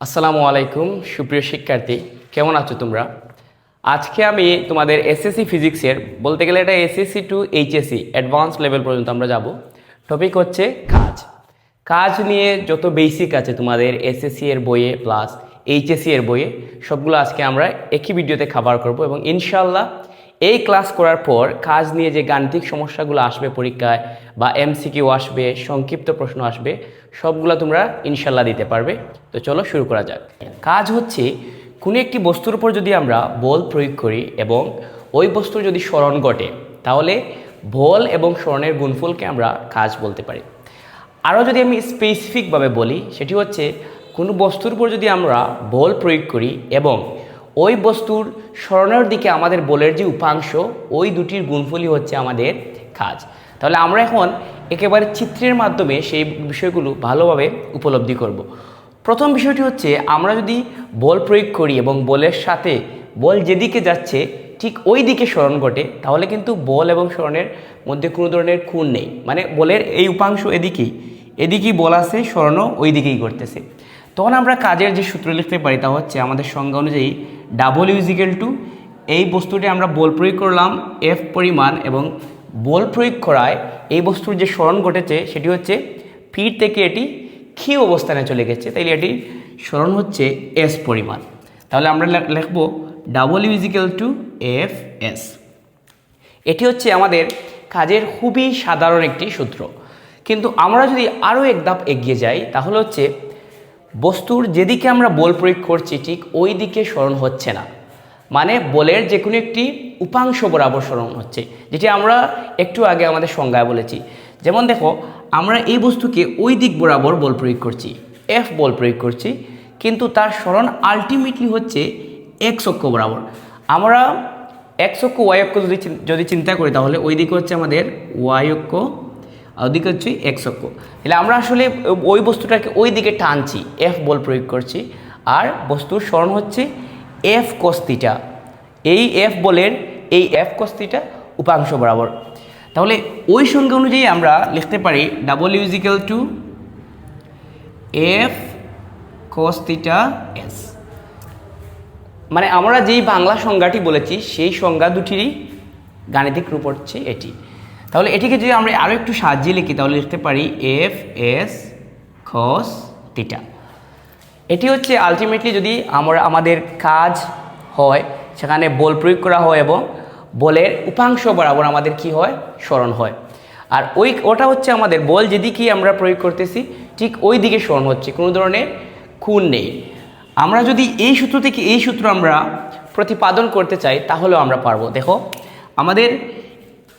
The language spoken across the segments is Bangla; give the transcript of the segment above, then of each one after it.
আসসালামু আলাইকুম সুপ্রিয় শিক্ষার্থী, কেমন আছো তোমরা? আজকে আমি তোমাদের এসএসসি ফিজিক্সের বলতে গেলে এটা SSC to HSC advance level পর্যন্ত আমরা যাব। টপিক হচ্ছে কাজ। কাজ নিয়ে যত বেসিক আছে তোমাদের এসএসসি এর বইয়ে প্লাস এইচএসসি এর বইয়ে সবগুলো আজকে আমরা একই ভিডিওতে কভার করব এবং ইনশাআল্লাহ এই ক্লাস করার পর কাজ নিয়ে যে গাণিতিক সমস্যাগুলো আসবে পরীক্ষায় বা এমসিকিউ আসবে, সংক্ষিপ্ত প্রশ্ন আসবে, সবগুলো তোমরা ইনশাআল্লাহ দিতে পারবে। তো চলো শুরু করা যাক। কাজ হচ্ছে কোনো একটি বস্তুর উপর যদি আমরা বল প্রয়োগ করি এবং ওই বস্তুর যদি সরণ ঘটে তাহলে বল এবং সরণের গুণফলকে আমরা কাজ বলতে পারি। আরও যদি আমি স্পেসিফিকভাবে বলি সেটি হচ্ছে কোনো বস্তুর উপর যদি আমরা বল প্রয়োগ করি এবং ওই বস্তুর সরণের দিকে আমাদের বলের যে উপাংশ ওই দুটির গুণফলই হচ্ছে আমাদের কাজ। তাহলে আমরা এখন একেবারে চিত্রের মাধ্যমে সেই বিষয়গুলো ভালোভাবে উপলব্ধি করব। প্রথম বিষয়টি হচ্ছে আমরা যদি বল প্রয়োগ করি এবং বলের সাথে বল যেদিকে যাচ্ছে ঠিক ওই দিকে সরণ ঘটে তাহলে কিন্তু বল এবং সরণের মধ্যে কোনো ধরনের কোণ নেই, মানে বলের এই উপাংশ এদিকেই বল আছে, সরণও ওই দিকেই ঘটতেছে। তখন আমরা কাজের যে সূত্র লিখতে পারি তা হচ্ছে আমাদের সংজ্ঞা অনুযায়ী W এই বস্তুটি আমরা বল প্রয়োগ করলাম F পরিমাণ এবং বল প্রয়োগ করায় এই বস্তুর যে সরণ ঘটেছে সেটি হচ্ছে পি থেকে এটি কিউ অবস্থানে চলে গেছে, তাইলে এটি সরণ হচ্ছে S পরিমাণ। তাহলে আমরা লিখব W Fs। এটি হচ্ছে আমাদের কাজের খুবই সাধারণ একটি সূত্র। কিন্তু আমরা যদি আরও এক ধাপ এগিয়ে যাই তাহলে হচ্ছে বস্তুর যেদিকে আমরা বল প্রয়োগ করছি ঠিক ওই দিকে সরণ হচ্ছে না, মানে বলের যে কোনো একটি উপাংশ বরাবর সরণ হচ্ছে, যেটি আমরা একটু আগে আমাদের সংজ্ঞায় বলেছি। যেমন দেখো, আমরা এই বস্তুকে ওই দিক বরাবর বল প্রয়োগ করছি, এফ বল প্রয়োগ করছি, কিন্তু তার সরণ আলটিমেটলি হচ্ছে এক্স অক্ষ বরাবর। আমরা এক্স অক্ষ ওয়াই অক্ষ যদি চিন্তা করি তাহলে ওই দিকে হচ্ছে আমাদের ওয়াই অক্ষ আর ওদিকে হচ্ছে এক্স অক্ষ। তাহলে আমরা আসলে ওই বস্তুটাকে ওই দিকে টানছি, এফ বল প্রয়োগ করছি, আর বস্তুর সরণ হচ্ছে এফ কস থিটা। এই এফ বলের এই এফ কস থিটা উপাংশ বরাবর। তাহলে ওই সংখ্যা অনুযায়ী আমরা লিখতে পারি W F cos theta s। মানে আমরা যেই বাংলা সংজ্ঞাটি বলেছি সেই সংজ্ঞা দুটিরই গাণিতিক রূপ হচ্ছে এটি। তাহলে এটিকে যদি আমরা আরও একটু সাজিয়ে লিখি তাহলে লিখতে পারি এফ এস cos থিটা। এটি হচ্ছে আলটিমেটলি যদি আমাদের কাজ হয় সেখানে বল প্রয়োগ করা হয় এবং বলের উপাংশ বরাবর আমাদের কি হয়, সরণ হয়। আর ওটা হচ্ছে আমাদের বল যেদিকে আমরা প্রয়োগ করতেছি ঠিক ওই দিকে সরণ হচ্ছে, কোনো ধরনের কোণ নেই। আমরা যদি এই সূত্র থেকে এই সূত্র আমরা প্রতিপাদন করতে চাই তাহলেও আমরা পারবো। দেখো, আমাদের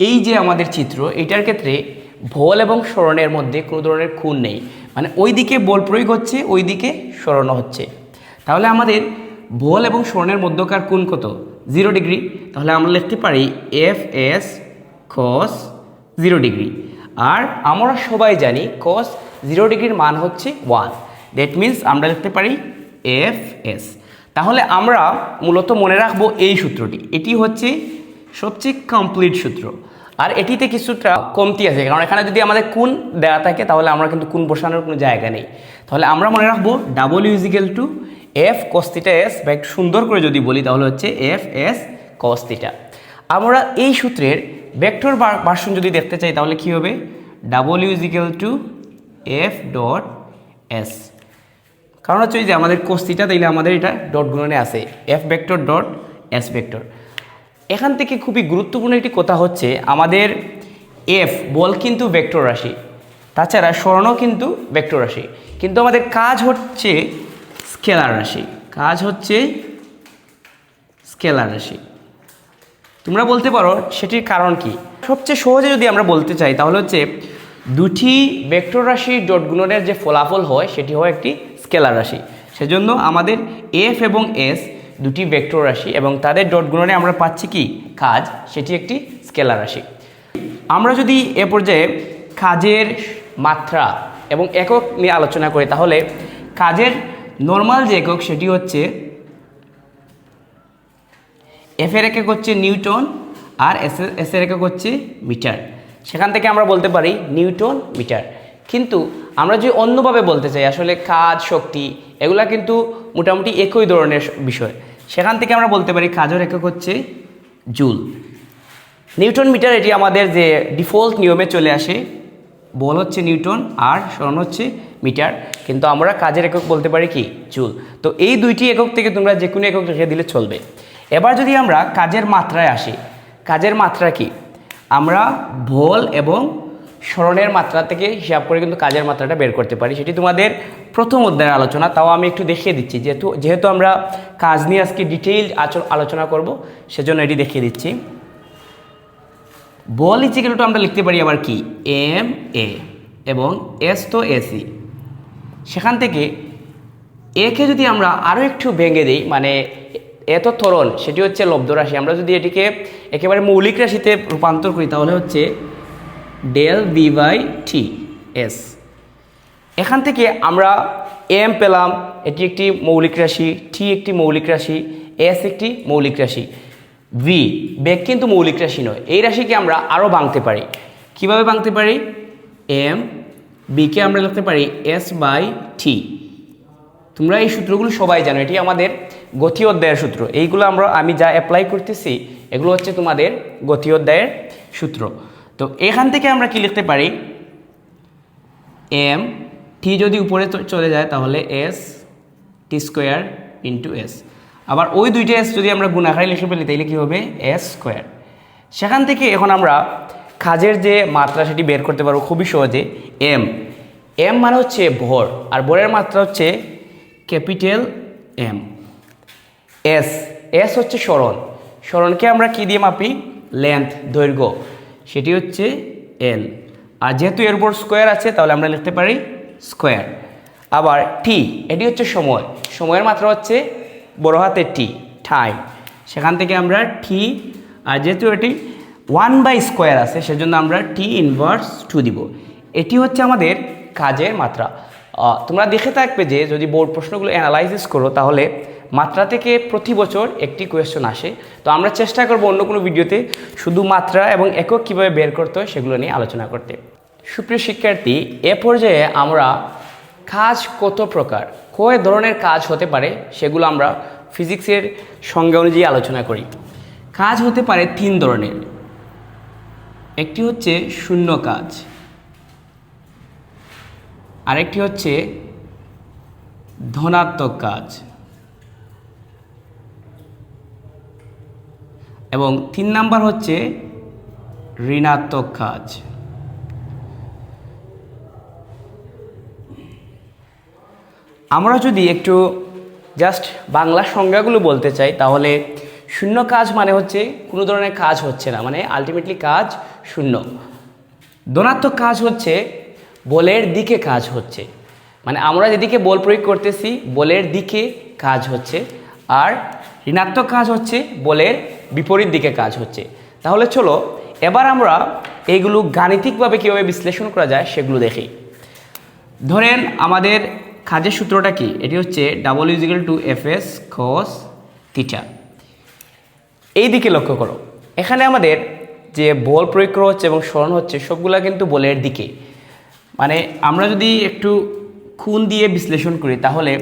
এই যে আমাদের চিত্র, এটার ক্ষেত্রে বল এবং সরণের মধ্যে কোনো ধরনের কোণ নেই, মানে ওই দিকে বল প্রয়োগ হচ্ছে ওই দিকে সরণও হচ্ছে। তাহলে আমাদের বল এবং সরণের মধ্যকার কোণ কত? 0 ডিগ্রি। তাহলে আমরা লিখতে পারি এফ এস cos 0 ডিগ্রি। আর আমরা সবাই জানি cos 0 ডিগ্রির মান হচ্ছে 1। দ্যাট মিনস আমরা লিখতে পারি এফ এস। তাহলে আমরা মূলত মনে রাখবো এই সূত্রটি, এটি হচ্ছে সবচেয়ে কমপ্লিট সূত্র। আর এটিতে কিছুটা কমতি আছে, কারণ এখানে যদি আমাদের কোণ দেওয়া থাকে তাহলে আমরা কিন্তু কোণ বসানোর কোনো জায়গা নেই। তাহলে আমরা মনে রাখবো W F cos theta s, বা একটু সুন্দর করে যদি বলি তাহলে হচ্ছে F S cos theta। আমরা এই সূত্রের ভেক্টর ভার্সন যদি দেখতে চাই তাহলে কি হবে? W F dot S। কারণ হচ্ছে যে আমাদের cos theta, তাইলে আমাদের এটা ডট গুণনে আছে F vector dot S vector. এখান থেকে খুবই গুরুত্বপূর্ণ একটি কথা হচ্ছে আমাদের F বল কিন্তু ভেক্টর রাশি, তাছাড়া সরণও কিন্তু ভেক্টর রাশি, কিন্তু আমাদের কাজ হচ্ছে স্কেলার রাশি। স্কেলার রাশি। তোমরা বলতে পারো সেটির কারণ কি? সবচেয়ে সহজে যদি আমরা বলতে চাই তাহলে হচ্ছে দুটি ভেক্টর রাশির ডট গুণনের যে ফলাফল হয় সেটি হয় একটি স্কেলার রাশি। সেজন্য আমাদের F এবং S দুটি ভেক্টর রাশি এবং তাদের ডট গুণনে আমরা পাচ্ছি কি কাজ, সেটি একটি স্কেলার রাশি। আমরা যদি এ পর্যায়ে কাজের মাত্রা এবং একক নিয়ে আলোচনা করি তাহলে কাজের নর্মাল যে একক সেটি হচ্ছে এফ এর একক হচ্ছে নিউটন আর এস এর একক হচ্ছে মিটার। সেখান থেকে আমরা বলতে পারি নিউটন মিটার। কিন্তু আমরা যদি অন্যভাবে বলতে চাই আসলে কাজ শক্তি এগুলা কিন্তু মোটামুটি একই ধরনের বিষয়, সেখান থেকে আমরা বলতে পারি কাজের একক হচ্ছে জুল। নিউটন মিটার এটি আমাদের যে ডিফল্ট নিয়মে চলে আসে, বল হচ্ছে নিউটন আর সরণ হচ্ছে মিটার, কিন্তু আমরা কাজের একক বলতে পারি কি জুল। তো এই দুইটি একক থেকে তোমরা যে কোনো একক রেখে দিলে চলবে। এবার যদি আমরা কাজের মাত্রায় আসি, কাজের মাত্রা কি, আমরা বল এবং সরণের মাত্রা থেকে হিসাব করে কিন্তু কাজের মাত্রাটা বের করতে পারি, সেটি তোমাদের প্রথম অধ্যায়ের আলোচনা। তাও আমি একটু দেখিয়ে দিচ্ছি, যেহেতু আমরা কাজ নিয়ে আজকে ডিটেইলড আলোচনা করব, সেজন্য এটি দেখিয়ে দিচ্ছি। বল ইজিক্যাল টু আমরা লিখতে পারি আবার কি এম এ এবং এস তো এসি। সেখান থেকে একে যদি আমরা আরও একটু ভেঙে দিই, মানে এত ত্বরণ সেটি হচ্ছে লব্ধ রাশি, আমরা যদি এটিকে একেবারে মৌলিক রাশিতে রূপান্তর করি তাহলে হচ্ছে del B by T S. এখান থেকে আমরা এম পেলাম, এটি একটি মৌলিক রাশি, টি একটি মৌলিক রাশি, এস একটি মৌলিক রাশি, ভি বেগ কিন্তু মৌলিক রাশি নয়। এই রাশিকে আমরা আরও ভাঙতে পারি। কিভাবে ভাঙতে পারি, এম বিকে আমরা লিখতে পারি এস বাই টি। তোমরা এই সূত্রগুলো সবাই জানো, এটি আমাদের গতি অধ্যায়ের সূত্র। এইগুলো আমি যা অ্যাপ্লাই করতেছি এগুলো হচ্ছে তোমাদের গতি অধ্যায়ের সূত্র। তো এখান থেকে আমরা কি লিখতে পারি, এম টি যদি উপরে চলে যায় তাহলে S T square into S, আবার ওই দুইটা এস যদি আমরা গুণাকারে লিখে ফেলি তাহলে কী হবে এস স্কোয়ার। সেখান থেকে এখন আমরা কাজের যে মাত্রা সেটি বের করতে পারবো খুবই সহজে। এম এম মানে হচ্ছে ভর, আর ভরের মাত্রা হচ্ছে ক্যাপিটাল এম। এস এস হচ্ছে সরণ, সরণকে আমরা কি দিয়ে মাপি, লেন্থ দৈর্ঘ্য, সেটি হচ্ছে এল। আর যেহেতু এর উপর স্কোয়ার আছে তাহলে আমরা লিখতে পারি স্কোয়ার। আবার টি এটি হচ্ছে সময়, সময়ের মাত্রা হচ্ছে বড় হাতের টি, টাইম। সেখান থেকে আমরা টি, আর যেহেতু এটি 1/স্কোয়ার আছে সেজন্য আমরা টি ইনভার্স 2 দিব। এটি হচ্ছে আমাদের কাজের মাত্রা। তোমরা দেখে থাকবে যে যদি বোর্ড প্রশ্নগুলো অ্যানালাইসিস করো তাহলে মাত্রা থেকে প্রতি বছর একটি কোয়েশ্চন আসে। তো আমরা চেষ্টা করব অন্য কোনো ভিডিওতে শুধু মাত্রা এবং একক কীভাবে বের করতে হয় সেগুলো নিয়ে আলোচনা করতে। সুপ্রিয় শিক্ষার্থী, এ পর্যায়ে আমরা কাজ কত প্রকার, কয় ধরনের কাজ হতে পারে সেগুলো আমরা ফিজিক্সের সংজ্ঞা অনুযায়ী আলোচনা করি। কাজ হতে পারে 3 ধরনের। একটি হচ্ছে শূন্য কাজ, আরেকটি হচ্ছে ধনাত্মক কাজ, এবং 3 নাম্বার হচ্ছে ঋণাত্মক কাজ। আমরা যদি একটু জাস্ট বাংলা সংজ্ঞাগুলো বলতে চাই তাহলে শূন্য কাজ মানে হচ্ছে কোনো ধরনের কাজ হচ্ছে না, মানে আলটিমেটলি কাজ শূন্য। ধনাত্মক কাজ হচ্ছে বলের দিকে কাজ হচ্ছে, মানে আমরা যেদিকে বল প্রয়োগ করতেছি বলের দিকে কাজ হচ্ছে। আর ঋণাত্মক কাজ হচ্ছে বলের বিপরীত দিকে কাজ হচ্ছে। তাহলে চলো এবার আমরা এইগুলো গাণিতিকভাবে কীভাবে বিশ্লেষণ করা যায় সেগুলো দেখি। ধরেন আমাদের কাজের সূত্রটা কি, এটি হচ্ছে W=Fs cos θ। এই দিকে লক্ষ্য করো, এখানে আমাদের যে বল প্রয়োগ করা হচ্ছে এবং সরণ হচ্ছে সবগুলা কিন্তু বলের দিকে। মানে আমরা যদি একটু খুন দিয়ে বিশ্লেষণ করি তাহলে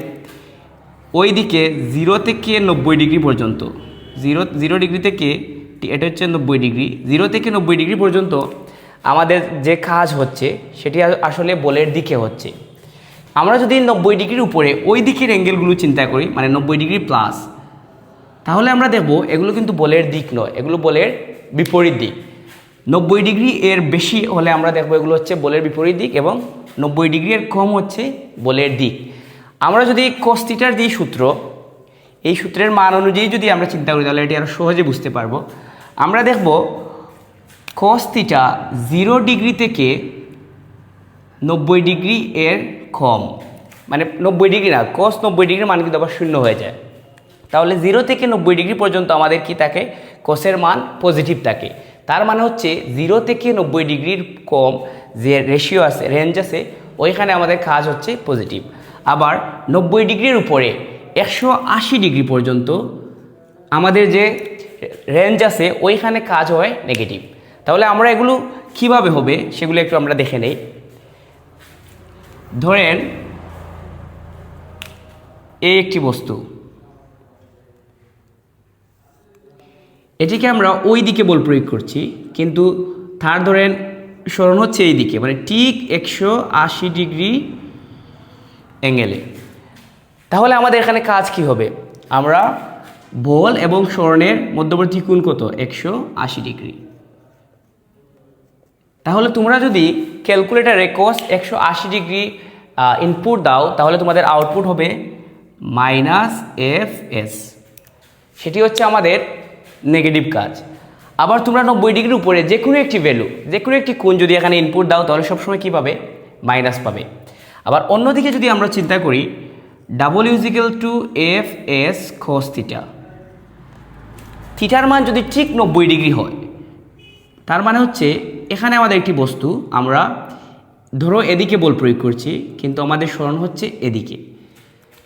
ওই দিকে 0 থেকে 90 ডিগ্রি পর্যন্ত, 0 ডিগ্রি থেকে এটা হচ্ছে 90 ডিগ্রি, 0 থেকে 90 ডিগ্রি পর্যন্ত আমাদের যে কাজ হচ্ছে সেটি আসলে বলের দিকে হচ্ছে। আমরা যদি 90 ডিগ্রির উপরে ওই দিকের অ্যাঙ্গেলগুলো চিন্তা করি, মানে 90 ডিগ্রি প্লাস, তাহলে আমরা দেখব এগুলো কিন্তু বলের দিক নয়, এগুলো বলের বিপরীত দিক। 90 ডিগ্রি এর বেশি হলে আমরা দেখব এগুলো হচ্ছে বলের বিপরীত দিক, এবং 90 ডিগ্রি এর কম হচ্ছে বলের দিক। আমরা যদি cos θ দিই সূত্র, এই সূত্রের মান অনুযায়ী যদি আমরা চিন্তা করি তাহলে এটি আরও সহজে বুঝতে পারবো। আমরা দেখব cos θ 0 ডিগ্রি থেকে 90 ডিগ্রি এর কম, মানে 90 ডিগ্রি না, cos 90 ডিগ্রির মান কিন্তু আবার শূন্য হয়ে যায়। তাহলে 0 থেকে 90 ডিগ্রি পর্যন্ত আমাদের কি থাকে, কোসের মান পজিটিভ থাকে। তার মানে হচ্ছে 0 থেকে 90 ডিগ্রির কম যে রেশিও আছে, রেঞ্জ আছে, ওইখানে আমাদের কাজ হচ্ছে পজিটিভ। আবার 90 ডিগ্রির উপরে 180 ডিগ্রি পর্যন্ত আমাদের যে রেঞ্জ আছে ওইখানে কাজ হয় নেগেটিভ। তাহলে আমরা এগুলো কিভাবে হবে সেগুলো একটু আমরা দেখে নেই। ধরেন এই একটি বস্তু, এটিকে আমরা ওই দিকে বল প্রয়োগ করছি, কিন্তু তার ধরেন সরণ হচ্ছে এই দিকে, মানে ঠিক 180 ডিগ্রি অ্যাঙ্গেলে। তাহলে আমাদের এখানে কাজ কি হবে? আমরা বল এবং সরণের মধ্যবর্তী কোণ কত? 180 ডিগ্রি। তাহলে তোমরা যদি ক্যালকুলেটারে cos 180 ডিগ্রি ইনপুট দাও, তাহলে তোমাদের আউটপুট হবে -fs। সেটি হচ্ছে আমাদের নেগেটিভ কাজ। আবার তোমরা 90 ডিগ্রির উপরে যে কোনো একটি ভ্যালু, যে কোনো একটি কোণ যদি এখানে ইনপুট দাও, তাহলে সবসময় কী পাবে? মাইনাস পাবে। আবার অন্যদিকে যদি আমরা চিন্তা করি W = fs cos থিটা, থিটার মান যদি ঠিক 90 ডিগ্রি হয়, তার মানে হচ্ছে এখানে আমাদের একটি বস্তু, আমরা ধরো এদিকে বল প্রয়োগ করছি, কিন্তু আমাদের সরণ হচ্ছে এদিকে।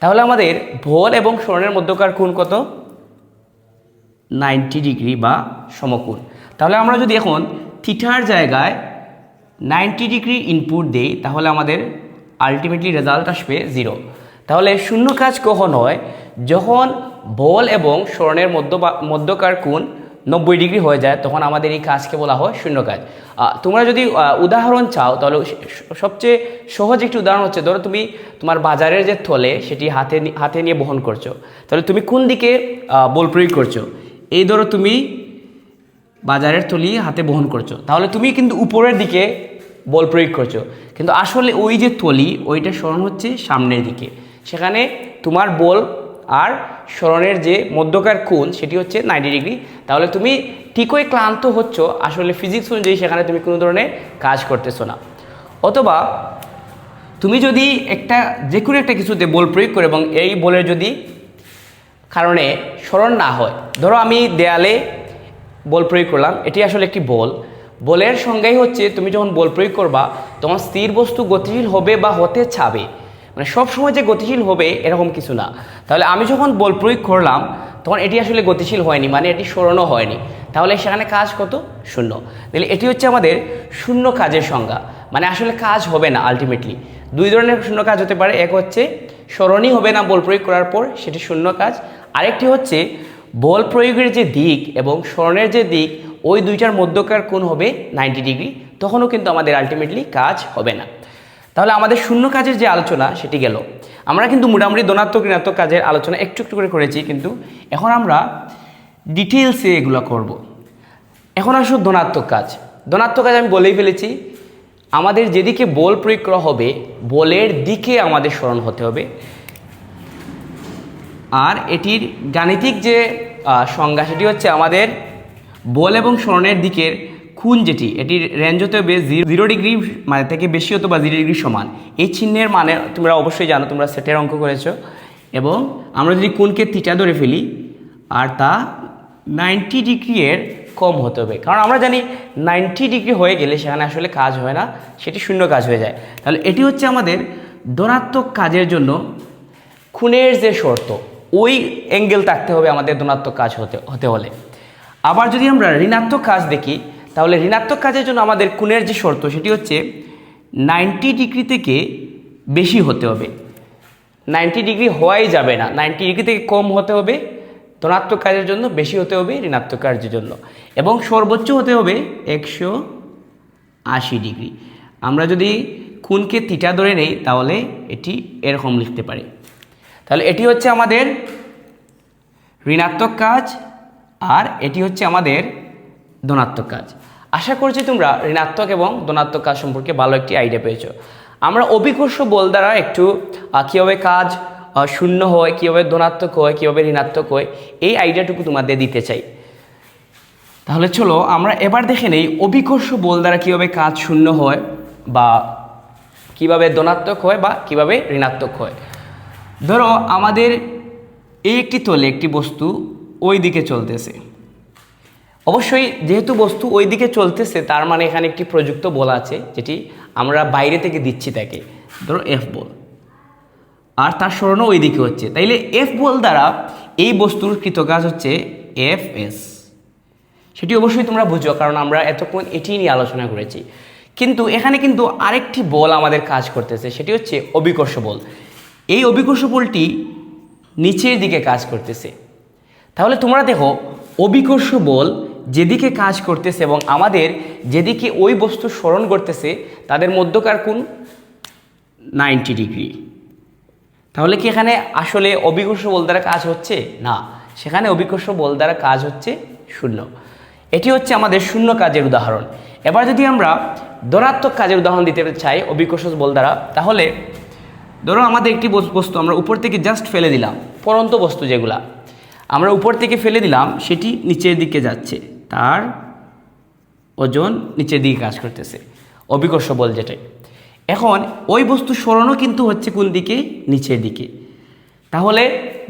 তাহলে আমাদের বল এবং সরণের মধ্যকার কোণ কত? 90 ডিগ্রি বা সমকোণ। তাহলে আমরা যদি এখন থিটার জায়গায় 90 ডিগ্রি ইনপুট দেই, তাহলে আমাদের আলটিমেটলি রেজাল্ট আসবে 0। তাহলে শূন্য কাজ কখন হয়? যখন বল এবং সরণের মধ্যকার কোণ 90 ডিগ্রি হয়ে যায়, তখন আমাদের এই কাজকে বলা হয় শূন্য কাজ। তোমরা যদি উদাহরণ চাও, তাহলে সবচেয়ে সহজ একটি উদাহরণ হচ্ছে, ধরো তুমি তোমার বাজারের যে থলে, সেটি হাতে নিয়ে বহন করছো, তাহলে তুমি কোন দিকে বল প্রয়োগ করছো? এই ধরো তুমি বাজারের থলি হাতে বহন করছো, তাহলে তুমি কিন্তু উপরের দিকে বল প্রয়োগ করছো, কিন্তু আসলে ওই যে থলি, ওইটা সরণ হচ্ছে সামনের দিকে। সেখানে তোমার বল আর সরণের যে মধ্যকার কোণ, সেটি হচ্ছে 90 ডিগ্রি। তাহলে তুমি ঠিকই ক্লান্ত হচ্ছ, আসলে ফিজিক্স অনুযায়ী সেখানে তুমি কোনো ধরনের কাজ করতেছো না। অথবা তুমি যদি যে কোনো একটা কিছুতে বল প্রয়োগ করে এবং এই বলের যদি কারণে সরণ না হয়, ধরো আমি দেয়ালে বল প্রয়োগ করলাম, এটি আসলে একটি বল। বলের সংজ্ঞাই হচ্ছে তুমি যখন বল প্রয়োগ করবা, তখন স্থির বস্তু গতিশীল হবে বা হতে চাবে, মানে সবসময় যে গতিশীল হবে এরকম কিছু না। তাহলে আমি যখন বল প্রয়োগ করলাম, তখন এটি আসলে গতিশীল হয়নি, মানে এটি সরণও হয়নি। তাহলে সেখানে কাজ কত? শূন্য। তাহলে এটি হচ্ছে আমাদের শূন্য কাজের সংজ্ঞা, মানে আসলে কাজ হবে না আলটিমেটলি। দুই ধরনের শূন্য কাজ হতে পারে, এক হচ্ছে সরণই হবে না বল প্রয়োগ করার পর, সেটি শূন্য কাজ। আরেকটি হচ্ছে বল প্রয়োগের যে দিক এবং সরণের যে দিক, ওই দুইটার মধ্যকার কোণ হবে 90 ডিগ্রি, তখনও কিন্তু আমাদের আলটিমেটলি কাজ হবে না। তাহলে আমাদের শূন্য কাজের যে আলোচনা, সেটি গেল। আমরা কিন্তু মোটামুটি ধনাত্মক ঋণাত্মক কাজের আলোচনা একটু একটু করে করেছি, কিন্তু এখন আমরা ডিটেলসে এগুলো করব। এখন আসো ধনাত্মক কাজ। ধনাত্মক কাজ আমি বলেই ফেলেছি, আমাদের যেদিকে বল প্রয়োগ করা হবে, বলের দিকে আমাদের সরণ হতে হবে। আর এটির গাণিতিক যে সংজ্ঞা, সেটি হচ্ছে আমাদের বল এবং সরণের দিকের কোণ যেটি, এটির রেঞ্জ হতে হবে 0 ডিগ্রি মানে থেকে বেশি অথবা 0 ডিগ্রি সমান। এই চিহ্নের মানে তোমরা অবশ্যই জানো, তোমরা সেটের অঙ্ক করেছো। এবং আমরা যদি কোণকে থিটা ধরে ফেলি, আর তা 90 ডিগ্রি এর কম হতে হবে, কারণ আমরা জানি 90 ডিগ্রি হয়ে গেলে সেখানে আসলে কাজ হয় না, সেটি শূন্য কাজ হয়ে যায়। তাহলে এটি হচ্ছে আমাদের ধনাত্মক কাজের জন্য কোণের যে শর্ত, ওই অ্যাঙ্গেল থাকতে হবে আমাদের ধনাত্মক কাজ হতে হলে। আবার যদি আমরা ঋণাত্মক কাজ দেখি, তাহলে ঋণাত্মক কাজের জন্য আমাদের কোণের যে শর্ত, সেটি হচ্ছে 90 ডিগ্রি থেকে বেশি হতে হবে। 90 ডিগ্রি হওয়াই যাবে না, 90 ডিগ্রি থেকে কম হতে হবে ধনাত্মক কাজের জন্য, বেশি হতে হবে ঋণাত্মক কাজের জন্য, এবং সর্বোচ্চ হতে হবে 180 ডিগ্রি। আমরা যদি কোণকে থিটা ধরে নেই, তাহলে এটি এরকম লিখতে পারি। তাহলে এটি হচ্ছে আমাদের ঋণাত্মক কাজ, আর এটি হচ্ছে আমাদের ধনাত্মক কাজ। আশা করছি তোমরা ঋণাত্মক এবং ধনাত্মক কাজ সম্পর্কে ভালো একটি আইডিয়া পেয়েছো। আমরা অভিকর্ষ বল দ্বারা একটু কীভাবে কাজ শূন্য হয়, কীভাবে ধনাত্মক হয়, কীভাবে ঋণাত্মক হয়, এই আইডিয়াটুকু তোমাদের দিতে চাই। তাহলে চলো আমরা এবার দেখে নেই অভিকর্ষ বল দ্বারা কীভাবে কাজ শূন্য হয়, বা কীভাবে ধনাত্মক হয়, বা কীভাবে ঋণাত্মক হয়। ধরো আমাদের এই একটি তলে একটি বস্তু ওই দিকে চলতেছে। অবশ্যই যেহেতু বস্তু ওই দিকে চলতেছে, তার মানে এখানে একটি প্রযুক্ত বল আছে, যেটি আমরা বাইরে থেকে দিচ্ছি তাকে, ধরো এফ বল, আর তার সরণও ওই দিকে হচ্ছে। তাইলে এফ বল দ্বারা এই বস্তুর কৃতকাজ হচ্ছে এফ এস। সেটি অবশ্যই তোমরা বুঝো, কারণ আমরা এতক্ষণ এটি নিয়ে আলোচনা করেছি। কিন্তু এখানে কিন্তু আরেকটি বল আমাদের কাজ করতেছে, সেটি হচ্ছে অভিকর্ষ বল। এই অভিকর্ষ বলটি নিচের দিকে কাজ করতেছে। তাহলে তোমরা দেখো অভিকর্ষ বল যেদিকে কাজ করতেছে এবং আমাদের যেদিকে ওই বস্তু স্মরণ করতেছে তাদের মধ্যকার কোণ 90 ডিগ্রি। তাহলে কি এখানে আসলে অভিকর্ষ বল দ্বারা কাজ হচ্ছে? না, সেখানে অভিকর্ষ বল দ্বারা কাজ হচ্ছে শূন্য। এটি হচ্ছে আমাদের শূন্য কাজের উদাহরণ। এবার যদি আমরা ধনাত্মক কাজের উদাহরণ দিতে চাই অভিকর্ষ বল দ্বারা, তাহলে ধরো আমাদের একটি বস্তু আমরা উপর থেকে জাস্ট ফেলে দিলাম, পড়ন্ত বস্তু যেগুলা আমরা উপর থেকে ফেলে দিলাম সেটি নিচের দিকে যাচ্ছে, তার ওজন নিচের দিকে কাজ করতেছে, অভিকর্ষ বল যেটাই। এখন ওই বস্তু সরানো কিন্তু হচ্ছে কোন দিকে? নিচের দিকে। তাহলে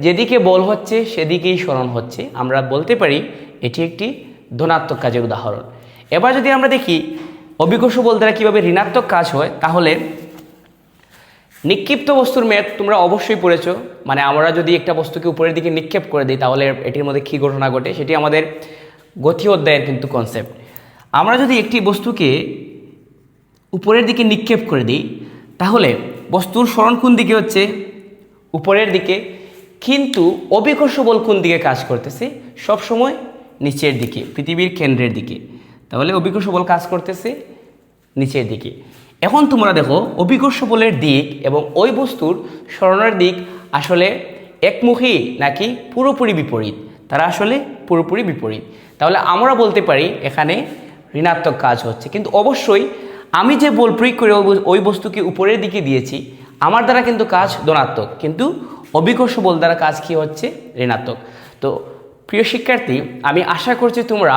যেদিকে বল হচ্ছে সেদিকেই সরণ হচ্ছে, আমরা বলতে পারি এটি একটি ধনাত্মক কাজের উদাহরণ। এবার যদি আমরা দেখি অভিকর্ষ বল দ্বারা কীভাবে ঋণাত্মক কাজ হয়, তাহলে নিক্ষিপ্ত বস্তুর মেয়াদ তোমরা অবশ্যই পড়েছো। মানে আমরা যদি একটা বস্তুকে উপরের দিকে নিক্ষেপ করে দিই তাহলে এটির মধ্যে কী ঘটনা ঘটে, সেটি আমাদের গতি অধ্যায়ের কিন্তু কনসেপ্ট। আমরা যদি একটি বস্তুকে উপরের দিকে নিক্ষেপ করে দিই তাহলে বস্তুর সরণ কোন দিকে হচ্ছে? উপরের দিকে। কিন্তু অভিকর্ষ বল কোন দিকে কাজ করতেছে? সবসময় নিচের দিকে, পৃথিবীর কেন্দ্রের দিকে। তাহলে অভিকর্ষ বল কাজ করতেছে নিচের দিকে। এখন তোমরা দেখো অভিকর্ষ বলের দিক এবং ওই বস্তুর সরণের দিক আসলে একমুখী নাকি পুরোপুরি বিপরীত? তারা আসলে পুরোপুরি বিপরীত। তাহলে আমরা বলতে পারি এখানে ঋণাত্মক কাজ হচ্ছে। কিন্তু অবশ্যই আমি যে বল প্রয়োগ করে ওই বস্তুকে উপরের দিকে দিয়েছি আমার দ্বারা কিন্তু কাজ ধনাত্মক, কিন্তু অভিকর্ষ বল দ্বারা কাজ কি হচ্ছে? ঋণাত্মক। তো প্রিয় শিক্ষার্থী, আমি আশা করছি তোমরা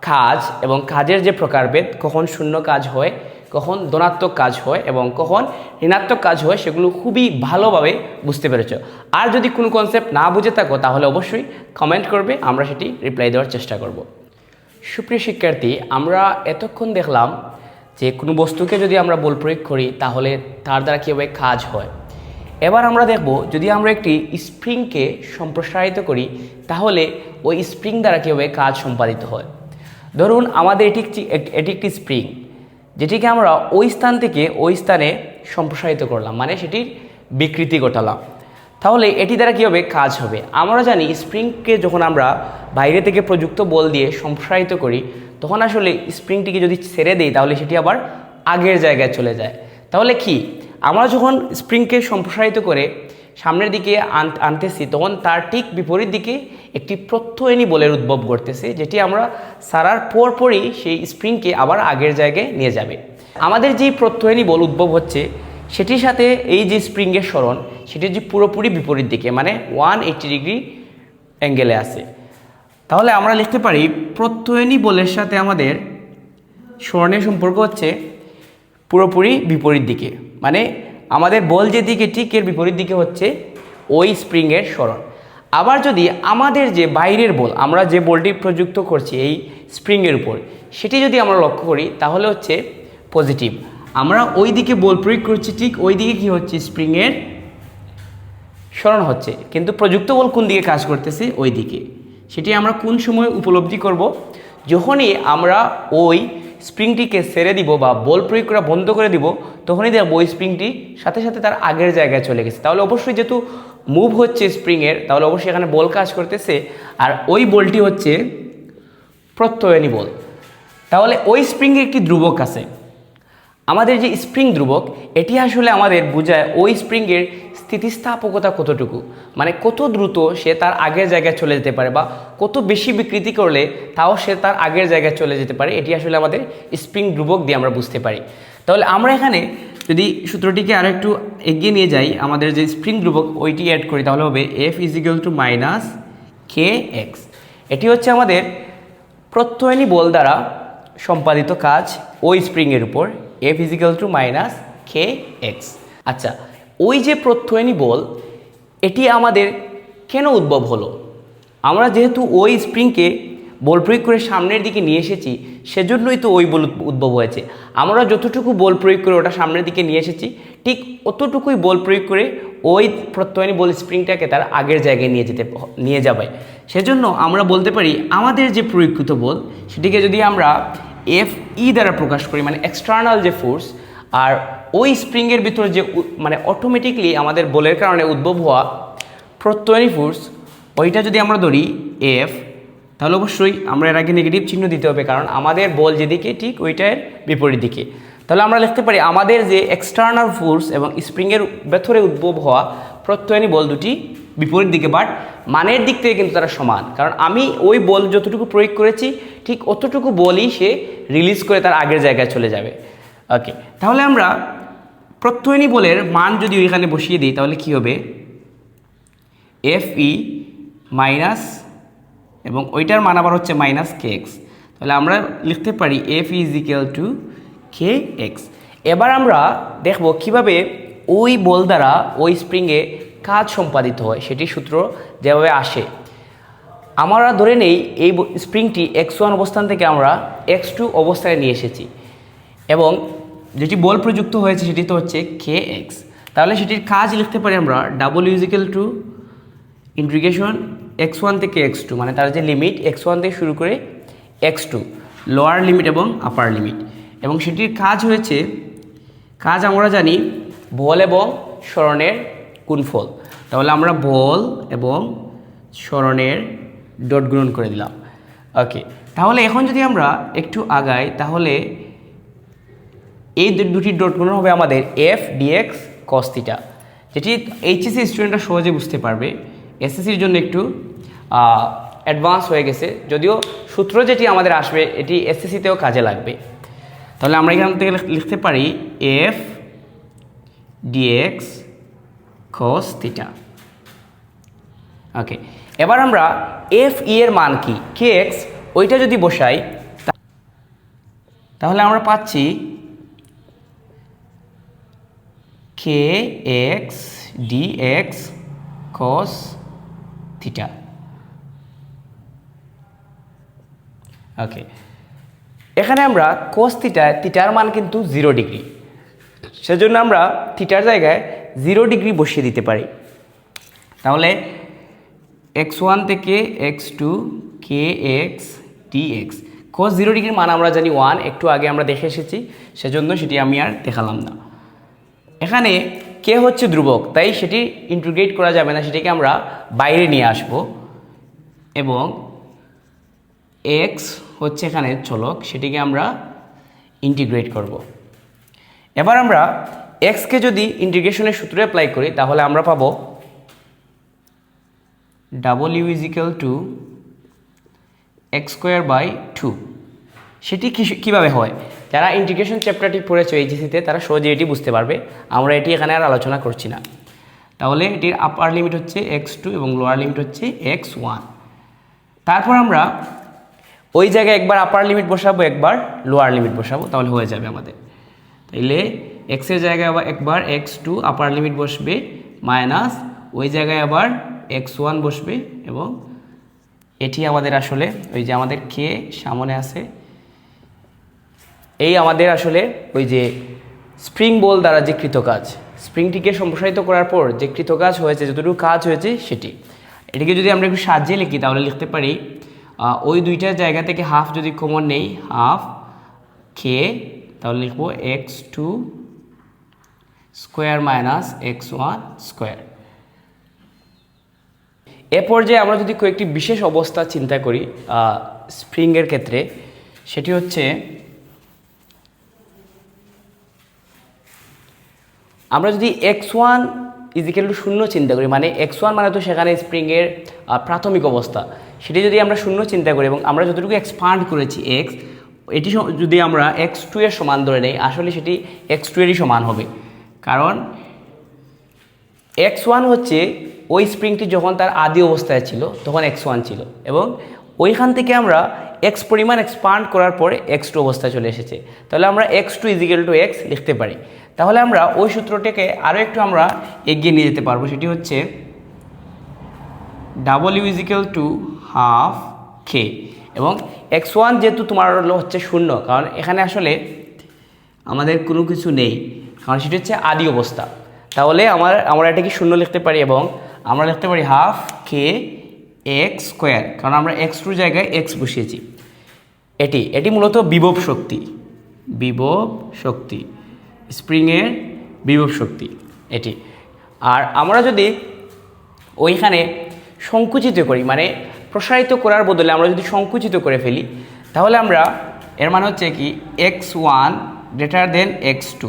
কাজ এবং কাজের যে প্রকারভেদ, কখন শূন্য কাজ হয়, কখন ধনাত্মক কাজ হয় এবং কখন ঋণাত্মক কাজ হয় সেগুলো খুবই ভালোভাবে বুঝতে পেরেছো। আর যদি কোনো কনসেপ্ট না বুঝে থাকো তাহলে অবশ্যই কমেন্ট করবে, আমরা সেটি রিপ্লাই দেওয়ার চেষ্টা করব। সুপ্রিয় শিক্ষার্থী, আমরা এতক্ষণ দেখলাম যে কোনো বস্তুকে যদি আমরা বল প্রয়োগ করি তাহলে তার দ্বারা কীভাবে কাজ হয়। এবার আমরা দেখব যদি আমরা একটি স্প্রিংকে সম্প্রসারিত করি তাহলে ওই স্প্রিং দ্বারা কীভাবে কাজ সম্পাদিত হয়। ধরুন আমাদের এটি একটি স্প্রিং, যেটিকে আমরা ওই স্থান থেকে ওই স্থানে সম্প্রসারিত করলাম, মানে সেটির বিকৃতি ঘটালাম। তাহলে এটি দ্বারা কীভাবে কাজ হবে? আমরা জানি স্প্রিংকে যখন আমরা বাইরে থেকে প্রযুক্ত বল দিয়ে সম্প্রসারিত করি তখন আসলে স্প্রিংটিকে যদি ছেড়ে দিই তাহলে সেটি আবার আগের জায়গায় চলে যায়। তাহলে কি আমরা যখন স্প্রিংকে সম্প্রসারিত করে সামনের দিকে আনতেছি তখন তার ঠিক বিপরীত দিকে একটি প্রত্যয়নী বলের উদ্ভব ঘটতেছে, যেটি আমরা সারার পরপরই সেই স্প্রিংকে আবার আগের জায়গায় নিয়ে যাবে। আমাদের যেই প্রত্যয়নী বল উদ্ভব হচ্ছে সেটির সাথে এই যে স্প্রিংয়ের সরণ সেটি যে পুরোপুরি বিপরীত দিকে, মানে 180 ডিগ্রি অ্যাঙ্গেলে আছে। তাহলে আমরা লিখতে পারি প্রত্যয়নী বলের সাথে আমাদের সরণের সম্পর্ক হচ্ছে পুরোপুরি বিপরীত দিকে, মানে আমাদের বল যেদিকে ঠিক এর বিপরীত দিকে হচ্ছে ওই স্প্রিংয়ের সরণ। আবার যদি আমাদের যে বাইরের বল, আমরা যে বলটি প্রযুক্ত করছি এই স্প্রিংয়ের উপর, সেটি যদি আমরা লক্ষ্য করি তাহলে হচ্ছে পজিটিভ। আমরা ওই দিকে বল প্রয়োগ করছি, ঠিক ওই দিকে কী হচ্ছে? স্প্রিংয়ের সরণ হচ্ছে। কিন্তু প্রযুক্ত বল কোন দিকে কাজ করতেছে? ওই দিকে। সেটি আমরা কোন সময় উপলব্ধি করব? যখনই আমরা ওই স্প্রিংটিকে ছেড়ে দিব বা বল প্রয়োগ করা বন্ধ করে দিব তখনই দেখব ওই স্প্রিংটি সাথে সাথে তার আগের জায়গায় চলে গেছে। তাহলে অবশ্যই যেহেতু মুভ হচ্ছে স্প্রিংয়ের, তাহলে অবশ্যই এখানে বল কাজ করতেছে, আর ওই বলটি হচ্ছে প্রত্যয়নী বল। তাহলে ওই স্প্রিংয়ের একটি ধ্রুবক আছে, আমাদের যে স্প্রিং ধ্রুবক, এটি আসলে আমাদের বোঝায় ওই স্প্রিংয়ের স্থিতিস্থাপকতা কতটুকু, মানে কত দ্রুত সে তার আগের জায়গায় চলে যেতে পারে বা কত বেশি বিকৃতি করলে তাও সে তার আগের জায়গায় চলে যেতে পারে। এটি আসলে আমাদের স্প্রিং ধ্রুবক দিয়ে আমরা বুঝতে পারি। তাহলে আমরা এখানে যদি সূত্রটিকে আরও একটু এগিয়ে নিয়ে যাই, আমাদের যে স্প্রিং ধ্রুবক ওইটি অ্যাড করি তাহলে হবে F = -kx। এটি হচ্ছে আমাদের প্রত্যয়নী বল দ্বারা সম্পাদিত কাজ ওই স্প্রিংয়ের উপর, F = -kx। আচ্ছা, ওই যে প্রত্যয়নী বল এটি আমাদের কেন উদ্ভব হলো? আমরা যেহেতু ওই স্প্রিংকে বল প্রয়োগ করে সামনের দিকে নিয়ে এসেছি সেজন্যই তো ওই বল উদ্ভব হয়েছে। আমরা যতটুকু বল প্রয়োগ করে ওটা সামনের দিকে নিয়ে এসেছি ঠিক অতটুকুই বল প্রয়োগ করে ওই প্রত্যয়নী বল স্প্রিংটাকে তার আগের জায়গায় নিয়ে যাবে। সেজন্য আমরা বলতে পারি আমাদের যে প্রয়োগকৃত বল সেটিকে যদি আমরা এফ ই দ্বারা প্রকাশ করি, মানে এক্সটার্নাল যে ফোর্স, আর ওই স্প্রিংয়ের ভিতরে যে মানে অটোমেটিকলি আমাদের বলের কারণে উদ্ভব হওয়া প্রত্যয়নী ফোর্স, ওইটা যদি আমরা ধরি এফ, তাহলে অবশ্যই আমরা এর আগে নেগেটিভ চিহ্ন দিতে হবে, কারণ আমাদের বল যেদিকে ঠিক ওইটার বিপরীত দিকে। তাহলে আমরা লিখতে পারি আমাদের যে এক্সটার্নাল ফোর্স এবং স্প্রিংয়ের ভেতরে উদ্ভব হওয়া প্রত্যয়নী বল দুটি বিপরীত দিকে, বাট মানের দিক থেকে কিন্তু তারা সমান, কারণ আমি ওই বল যতটুকু প্রয়োগ করেছি ঠিক অতটুকু বলই সে রিলিজ করে তার আগের জায়গায় চলে যাবে। ওকে, তাহলে আমরা প্রত্যয়নী বলের মান যদি ওইখানে বসিয়ে দিই তাহলে কি হবে, এফ ই মাইনাস এবং ওইটার মান আবার হচ্ছে মাইনাস কে এক্স। তাহলে আমরা লিখতে পারি F E is equal two K x. এবার আমরা দেখব কিভাবে ওই বল দ্বারা ওই স্প্রিংয়ে কাজ সম্পাদিত হয়, সেটি সূত্র যেভাবে আসে। আমরা ধরে নেই এই স্প্রিংটি x1 অবস্থান থেকে আমরা x2 অবস্থায় নিয়ে এসেছি এবং যেটি বল প্রযুক্ত হয়েছে সেটি তো হচ্ছে কে এক্স। তাহলে সেটির কাজ লিখতে পারি আমরা ডাবল ইউজিক্যাল টু ইন্টিগ্রেশন x1 থেকে x2, মানে তার যে লিমিট x1 থেকে শুরু করে x2, লোয়ার লিমিট এবং আপার লিমিট। এবং সেটির কাজ হয়েছে, কাজ আমরা জানি বল এবং সরণের গুণফল। তাহলে আমরা বল এবং সরণের ডট গুণন করে দিলাম। ওকে, তাহলে এখন যদি আমরা একটু আগাই তাহলে এই দুটি ডট গুণন হবে আমাদের এফ ডিএক্স কস থিটা, যেটি এইচএসসি স্টুডেন্টরা সহজে বুঝতে পারবে। এসএসসির জন্য একটু অ্যাডভান্স হয়ে গেছে, যদিও সূত্র যেটি আমাদের আসবে এটি এসএসসিতেও কাজে লাগবে। তাহলে আমরা এখান থেকে লিখতে পারি এফ ডিএক্স কস থিটা। ওকে, এবার আমরা এফ ই এর মান কি কে এক্স ওইটা যদি বসাই তাহলে আমরা পাচ্ছি কে এক্স ডিএক্স কস থিটা। ওকে, এখানে আমরা কস থিটার মান কিন্তু 0 ডিগ্রি, সেজন্য আমরা থিটার জায়গায় 0 ডিগ্রি বসিয়ে দিতে পারি। তাহলে x1 থেকে x2 কে এক্স ডিএক্স কস 0 ডিগ্রির মান আমরা জানি 1, একটু আগে আমরা দেখে এসেছি, সেজন্য সেটি আমি আর দেখালাম না। এখানে কে হচ্ছে ধ্রুবক, তাই সেটি ইন্টিগ্রেট করা যাবে না, সেটিকে আমরা বাইরে নিয়ে আসব। এবং এক্স হচ্ছে এখানে চলক, সেটিকে আমরা ইন্টিগ্রেট করব। এবার আমরা এক্সকে যদি ইন্টিগ্রেশনের সূত্রে অ্যাপ্লাই করি তাহলে আমরা পাবো W is equal to X square by 2। সেটি কীভাবে হয়, যারা ইন্টিগ্রেশন চ্যাপ্টারটি পড়েছে এইচএসসিতে তারা সহজে এটি বুঝতে পারবে, আমরা এটি এখানে আর আলোচনা করছি না। তাহলে এটির আপার লিমিট হচ্ছে x2 এবং লোয়ার লিমিট হচ্ছে x1। তারপর আমরা ওই জায়গায় একবার আপার লিমিট বসাবো, একবার লোয়ার লিমিট বসাবো, তাহলে হয়ে যাবে আমাদের। তাইলে এক্সের জায়গায় আবার একবার x2 আপার লিমিট বসবে মাইনাস ওই জায়গায় আবার x1 বসবে, এবং এটি আমাদের আসলে ওই যে আমাদের কে সামনে আছে, এই আমাদের আসলে ওই যে স্প্রিং বল দ্বারা যে কৃতকাজ, স্প্রিংটিকে সম্প্রসারিত করার পর যে কৃতকাজ হয়েছে, যতটুকু কাজ হয়েছে সেটি। এটিকে যদি আমরা একটু সাজিয়ে লিখি তাহলে লিখতে পারি ওই দুইটার জায়গা থেকে হাফ যদি কমন নেই, হাফ কে, তাহলে লিখবো x2 square minus x1 square. এ পর্যায়ে আমরা যদি কয়েকটি বিশেষ অবস্থা চিন্তা করি স্প্রিংয়ের ক্ষেত্রে, সেটি হচ্ছে আমরা যদি x1 ইজিক্যাল টু 0 চিন্তা করি, মানে x1 মানে তো সেখানে স্প্রিংয়ের প্রাথমিক অবস্থা, সেটি যদি আমরা 0 চিন্তা করি এবং আমরা যতটুকু এক্সপান্ড করেছি x, এটি যদি আমরা x2 এর সমান ধরে নেই, আসলে সেটি x2 এরই সমান হবে, কারণ x1 হচ্ছে ওই স্প্রিংটি যখন তার আদি অবস্থায় ছিল তখন x1 ছিল, এবং ওইখান থেকে আমরা x পরিমাণ এক্সপান্ড করার পরে x2 অবস্থায় চলে এসেছে। তাহলে আমরা x2 ইজিক্যাল টু x লিখতে পারি। তাহলে আমরা ওই সূত্রটাকে আরও একটু আমরা এগিয়ে নিয়ে যেতে পারবো, সেটি হচ্ছে ডাব্লিউ ইজিক্যাল টু হাফ কে, এবং x1 যেহেতু তোমার হচ্ছে 0, কারণ এখানে আসলে আমাদের কোনো কিছু নেই, কারণ সেটি হচ্ছে আদি অবস্থা। তাহলে আমরা এটাকে 0 লিখতে পারি এবং আমরা লিখতে পারি হাফ কে এক্স স্কোয়ার, কারণ আমরা x2 জায়গায় x বসিয়েছি। এটি মূলত বিভব শক্তি, বিভব শক্তি, স্প্রিংয়ের বিভব শক্তি এটি। আর আমরা যদি ওইখানে সংকুচিত করি, মানে প্রসারিত করার বদলে আমরা যদি সংকুচিত করে ফেলি, তাহলে আমরা এর মানে হচ্ছে কি x1 গ্রেটার দেন x2,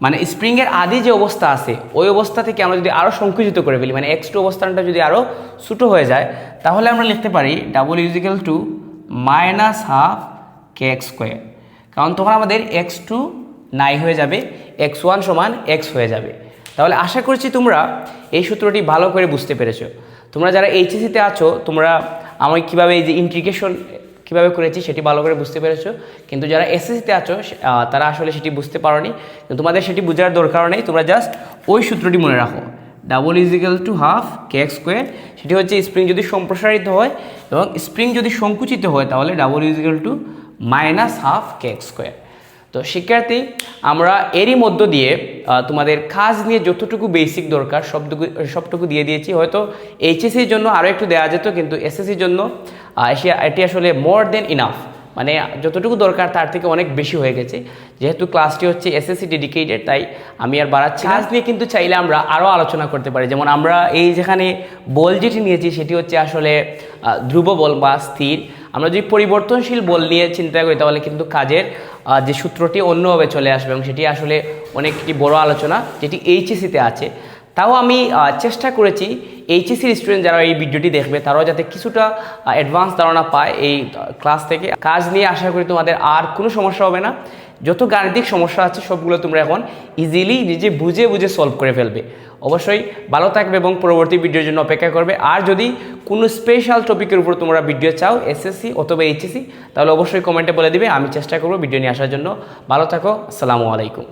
মানে স্প্রিংয়ের আদি যে অবস্থা আছে ওই অবস্থা থেকে আমরা যদি আরও সংকুচিত করে ফেলি, মানে x2 অবস্থানটা যদি আরও ছোটো হয়ে যায়, তাহলে আমরা লিখতে পারি W -12 kx², কারণ তখন আমাদের x2 নাই হয়ে যাবে, x1 সমান x হয়ে যাবে। তাহলে আশা করছি তোমরা এই সূত্রটি ভালো করে বুঝতে পেরেছো। তোমরা যারা এইচএসসিতে আছো তোমরা আমি কীভাবে এই যে ইন্টিগ্রেশন কীভাবে করেছি সেটি ভালো করে বুঝতে পেরেছো, কিন্তু যারা এসএসসিতে আছো তারা আসলে সেটি বুঝতে পারোনি, কিন্তু তোমাদের সেটি বোঝার দরকার নেই। তোমরা জাস্ট ওই সূত্রটি মনে রাখো, W kx², সেটি হচ্ছে স্প্রিং যদি সম্প্রসারিত হয় এবং স্প্রিং যদি সংকুচিত হয় তাহলে W -12 kx²। তো শিক্ষার্থী, আমরা এরই মধ্য দিয়ে তোমাদের কাজ নিয়ে যতটুকু বেসিক দরকার সবটুকু দিয়ে দিয়েছি। হয়তো এইচএসসির জন্য আরও একটু দেওয়া যেত, কিন্তু এসএসসির জন্য এটি আসলে মোর দেন ইনাফ, মানে যতটুকু দরকার তার থেকে অনেক বেশি হয়ে গেছে। যেহেতু ক্লাসটি হচ্ছে এসএসসি ডেডিকেটেড, তাই আমি আর বাড়াচ্ছি। কাজ নিয়ে কিন্তু চাইলে আমরা আরও আলোচনা করতে পারি। যেমন আমরা এই যেখানে বল যেটি নিয়েছি সেটি হচ্ছে আসলে ধ্রুব বল বা স্থির। আমরা যদি পরিবর্তনশীল বল নিয়ে চিন্তা করি তাহলে কিন্তু কাজের যে সূত্রটি অন্যভাবে চলে আসবে, এবং সেটি আসলে অনেকটি বড় আলোচনা যেটি এইচএসসিতে আছে। তাও আমি চেষ্টা করেছি এইচএসসির স্টুডেন্ট যারা এই ভিডিওটি দেখবে তারাও যাতে কিছুটা অ্যাডভান্স ধারণা পায় এই ক্লাস থেকে। কাজ নিয়ে আশা করি তোমাদের আর কোনো সমস্যা হবে না। যত গাণিতিক সমস্যা আছে সবগুলো তোমরা এখন ইজিলি নিজে বুঝে সলভ করে ফেলবে। অবশ্যই ভালো থাকবে এবং পরবর্তী ভিডিওর জন্য অপেক্ষা করবে। আর যদি কোনো স্পেশাল টপিকের উপর তোমরা ভিডিও চাও এসএসসি অথবা এইচএসসি, তাহলে অবশ্যই কমেন্টে বলে দিবে, আমি চেষ্টা করবো ভিডিও নিয়ে আসার জন্য। ভালো থাকো, আসসালামু আলাইকুম।